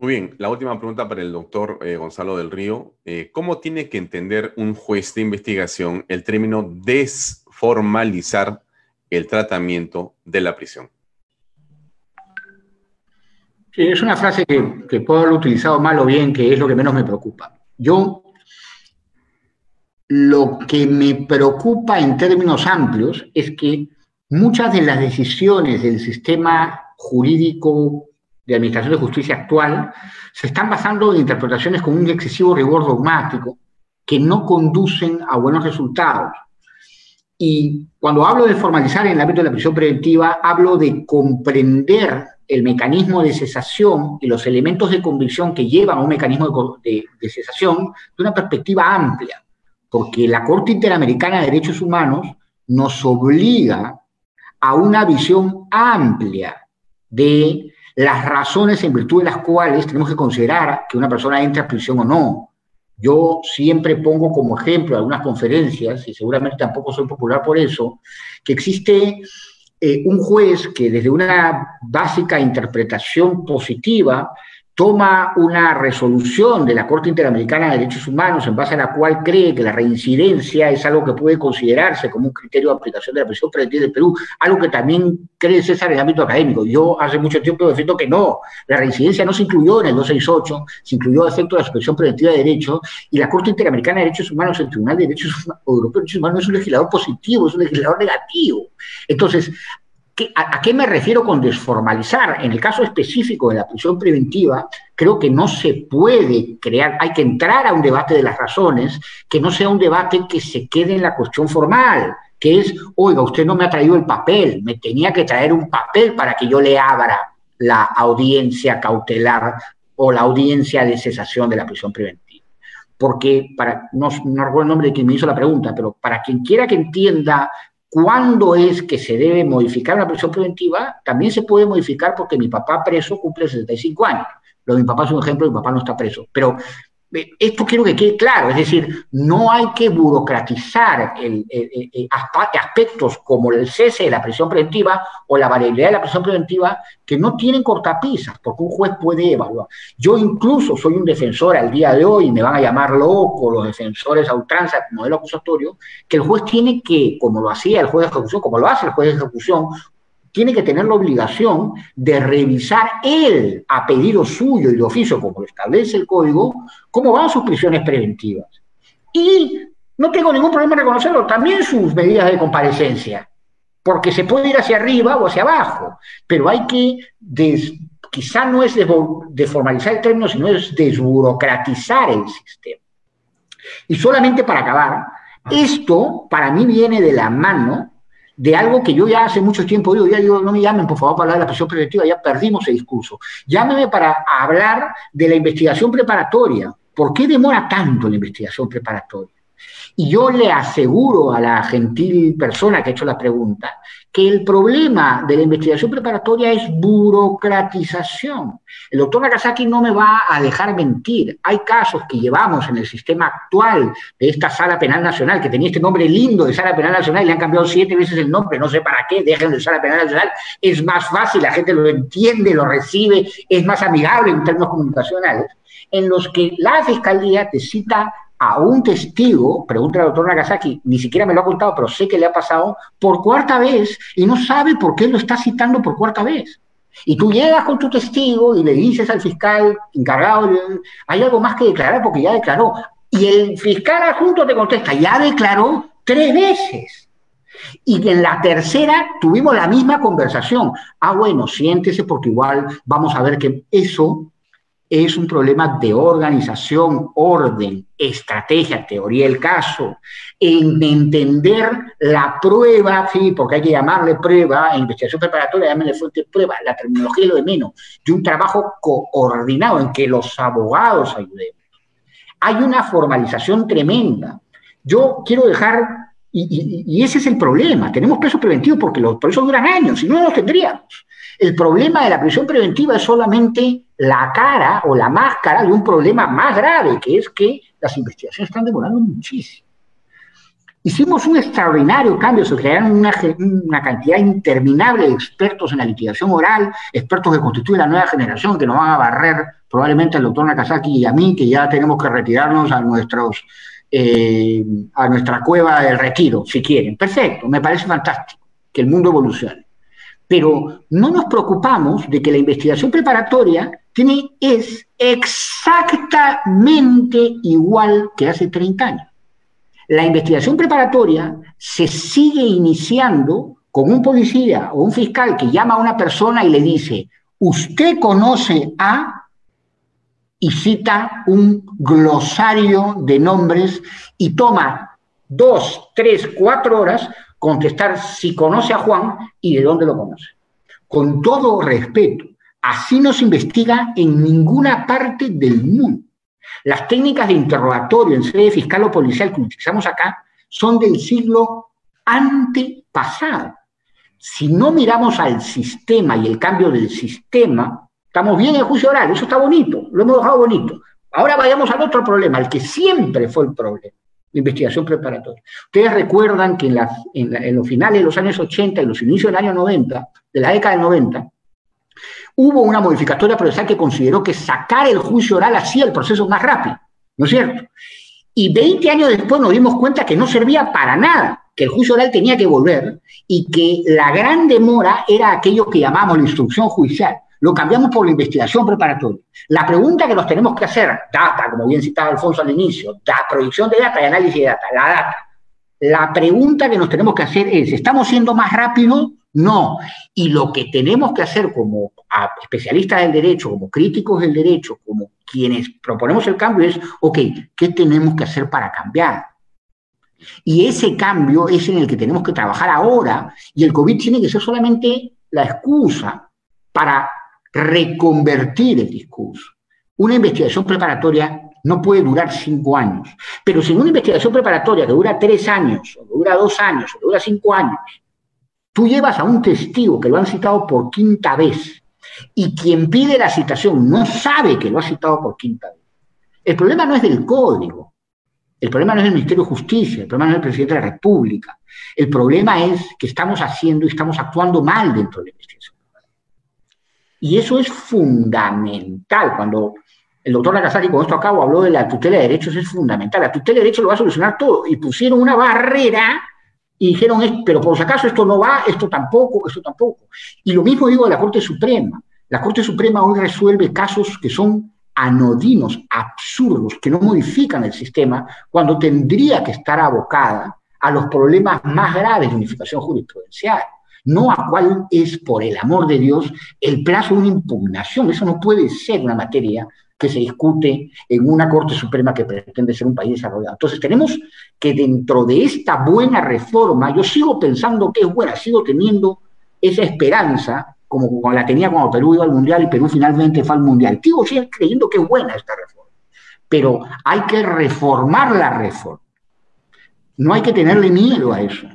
Muy bien, la última pregunta para el doctor Gonzalo del Río. ¿Cómo tiene que entender un juez de investigación el término desformalizar el tratamiento de la prisión? Sí, es una frase que puedo haber utilizado mal o bien, que es lo que menos me preocupa. Lo que me preocupa en términos amplios es que muchas de las decisiones del sistema jurídico de administración de justicia actual se están basando en interpretaciones con un excesivo rigor dogmático que no conducen a buenos resultados. Y cuando hablo de formalizar en el ámbito de la prisión preventiva, hablo de comprender el mecanismo de cesación y los elementos de convicción que llevan a un mecanismo de cesación de una perspectiva amplia, porque la Corte Interamericana de Derechos Humanos nos obliga a una visión amplia de las razones en virtud de las cuales tenemos que considerar que una persona entra a prisión o no. Yo siempre pongo como ejemplo algunas conferencias, y seguramente tampoco soy popular por eso, que existe un juez que desde una básica interpretación positiva toma una resolución de la Corte Interamericana de Derechos Humanos en base a la cual cree que la reincidencia es algo que puede considerarse como un criterio de aplicación de la prisión preventiva del Perú, algo que también cree César en el ámbito académico. Yo hace mucho tiempo defiendo que no, la reincidencia no se incluyó en el 268, se incluyó a efecto de la suspensión preventiva de derechos, y la Corte Interamericana de Derechos Humanos, el Tribunal de Derechos Europeo de Derechos Humanos, no es un legislador positivo, es un legislador negativo. Entonces, ¿a qué me refiero con desformalizar? En el caso específico de la prisión preventiva, creo que no se puede crear, hay que entrar a un debate de las razones, que no sea un debate que se quede en la cuestión formal, que es, oiga, usted no me ha traído el papel, me tenía que traer un papel para que yo le abra la audiencia cautelar o la audiencia de cesación de la prisión preventiva. Porque, no recuerdo el nombre de quien me hizo la pregunta, pero para quien quiera que entienda ¿cuándo es que se debe modificar una prisión preventiva? También se puede modificar porque mi papá preso cumple 65 años. Lo de mi papá es un ejemplo, mi papá no está preso. Pero esto quiero que quede claro, es decir, no hay que burocratizar aspectos como el cese de la prisión preventiva o la variabilidad de la prisión preventiva que no tienen cortapisas, porque un juez puede evaluar. Yo incluso soy un defensor al día de hoy, me van a llamar loco los defensores a ultranza, modelo acusatorio, que el juez tiene que, como lo hacía el juez de ejecución, como lo hace el juez de ejecución, tiene que tener la obligación de revisar él, a pedido suyo y de oficio, como lo establece el código, cómo van sus prisiones preventivas. Y no tengo ningún problema en reconocerlo, también sus medidas de comparecencia, porque se puede ir hacia arriba o hacia abajo, pero hay que, quizá no es desformalizar el término, sino es desburocratizar el sistema. Y solamente para acabar, esto para mí viene de la mano de algo que yo ya hace mucho tiempo digo, no me llamen por favor para hablar de la prisión preventiva, ya perdimos el discurso. Llámeme para hablar de la investigación preparatoria. ¿Por qué demora tanto la investigación preparatoria? Y yo le aseguro a la gentil persona que ha hecho la pregunta que el problema de la investigación preparatoria es burocratización. El doctor Nagasaki no me va a dejar mentir. Hay casos que llevamos en el sistema actual de esta Sala Penal Nacional, que tenía este nombre lindo de Sala Penal Nacional y le han cambiado 7 veces el nombre, no sé para qué, déjenlo de Sala Penal Nacional, es más fácil, la gente lo entiende, lo recibe, es más amigable en términos comunicacionales, en los que la Fiscalía te cita a un testigo, pregunta al doctor Nagasaki, ni siquiera me lo ha contado, pero sé que le ha pasado, por cuarta vez, y no sabe por qué lo está citando por cuarta vez. Y tú llegas con tu testigo y le dices al fiscal encargado, hay algo más que declarar porque ya declaró. Y el fiscal adjunto te contesta, ya declaró 3 veces. Y en la tercera tuvimos la misma conversación. Bueno, siéntese porque igual vamos a ver que eso es un problema de organización, orden, estrategia, teoría del caso, en entender la prueba, sí, porque hay que llamarle prueba, en investigación preparatoria, llámenle fuente de prueba, la terminología es lo de menos, de un trabajo coordinado en que los abogados ayudemos. Hay una formalización tremenda. Yo quiero dejar, y ese es el problema, tenemos presos preventivos porque los presos duran años, si no, no los tendríamos. El problema de la prisión preventiva es solamente la cara o la máscara de un problema más grave, que es que las investigaciones están demorando muchísimo. Hicimos un extraordinario cambio, se crearon una cantidad interminable de expertos en la litigación oral, expertos que constituyen la nueva generación, que nos van a barrer probablemente al doctor Nakazaki y a mí, que ya tenemos que retirarnos a nuestra cueva del retiro, si quieren. Perfecto, me parece fantástico que el mundo evolucione. Pero no nos preocupamos de que la investigación preparatoria es exactamente igual que hace 30 años. La investigación preparatoria se sigue iniciando con un policía o un fiscal que llama a una persona y le dice, ¿usted conoce a? Y cita un glosario de nombres y toma 2, 3, 4 horas contestar si conoce a Juan y de dónde lo conoce. Con todo respeto, así no se investiga en ninguna parte del mundo. Las técnicas de interrogatorio en sede fiscal o policial que utilizamos acá son del siglo antepasado. Si no miramos al sistema y el cambio del sistema, estamos bien en el juicio oral, eso está bonito, lo hemos dejado bonito. Ahora vayamos al otro problema, el que siempre fue el problema, la investigación preparatoria. Ustedes recuerdan que en los finales de los años 80 y los inicios del año 90, de la década del 90, hubo una modificatoria procesal que consideró que sacar el juicio oral hacía el proceso más rápido, ¿no es cierto? Y 20 años después nos dimos cuenta que no servía para nada, que el juicio oral tenía que volver y que la gran demora era aquello que llamamos la instrucción judicial. Lo cambiamos por la investigación preparatoria. La pregunta que nos tenemos que hacer, data, como bien citaba Alfonso al inicio, proyección de data y análisis de data, la data. La pregunta que nos tenemos que hacer es, ¿estamos siendo más rápidos? No. Y lo que tenemos que hacer como especialistas del derecho, como críticos del derecho, como quienes proponemos el cambio es, ok, ¿qué tenemos que hacer para cambiar? Y ese cambio es en el que tenemos que trabajar ahora y el COVID tiene que ser solamente la excusa para reconvertir el discurso. Una investigación preparatoria no puede durar 5 años, pero si en una investigación preparatoria que dura 3 años, o que dura 2 años, o que dura 5 años, tú llevas a un testigo que lo han citado por 5ª vez y quien pide la citación no sabe que lo ha citado por 5ª vez. El problema no es del código, el problema no es del Ministerio de Justicia, el problema no es del Presidente de la República, el problema es que estamos haciendo y estamos actuando mal dentro de la investigación. Y eso es fundamental. Cuando el doctor Nakazaki con esto a cabo habló de la tutela de derechos, es fundamental. La tutela de derechos lo va a solucionar todo. Y pusieron una barrera y dijeron, pero por si acaso esto no va, esto tampoco, esto tampoco. Y lo mismo digo de la Corte Suprema. La Corte Suprema hoy resuelve casos que son anodinos, absurdos, que no modifican el sistema, cuando tendría que estar abocada a los problemas más graves de unificación jurisprudencial. No a cuál es, por el amor de Dios, el plazo de una impugnación. Eso no puede ser una materia que se discute en una Corte Suprema que pretende ser un país desarrollado. Entonces tenemos que dentro de esta buena reforma, yo sigo pensando que es buena, sigo teniendo esa esperanza, como la tenía cuando Perú iba al Mundial y Perú finalmente fue al Mundial. Sigo creyendo que es buena esta reforma, pero hay que reformar la reforma. No hay que tenerle miedo a eso.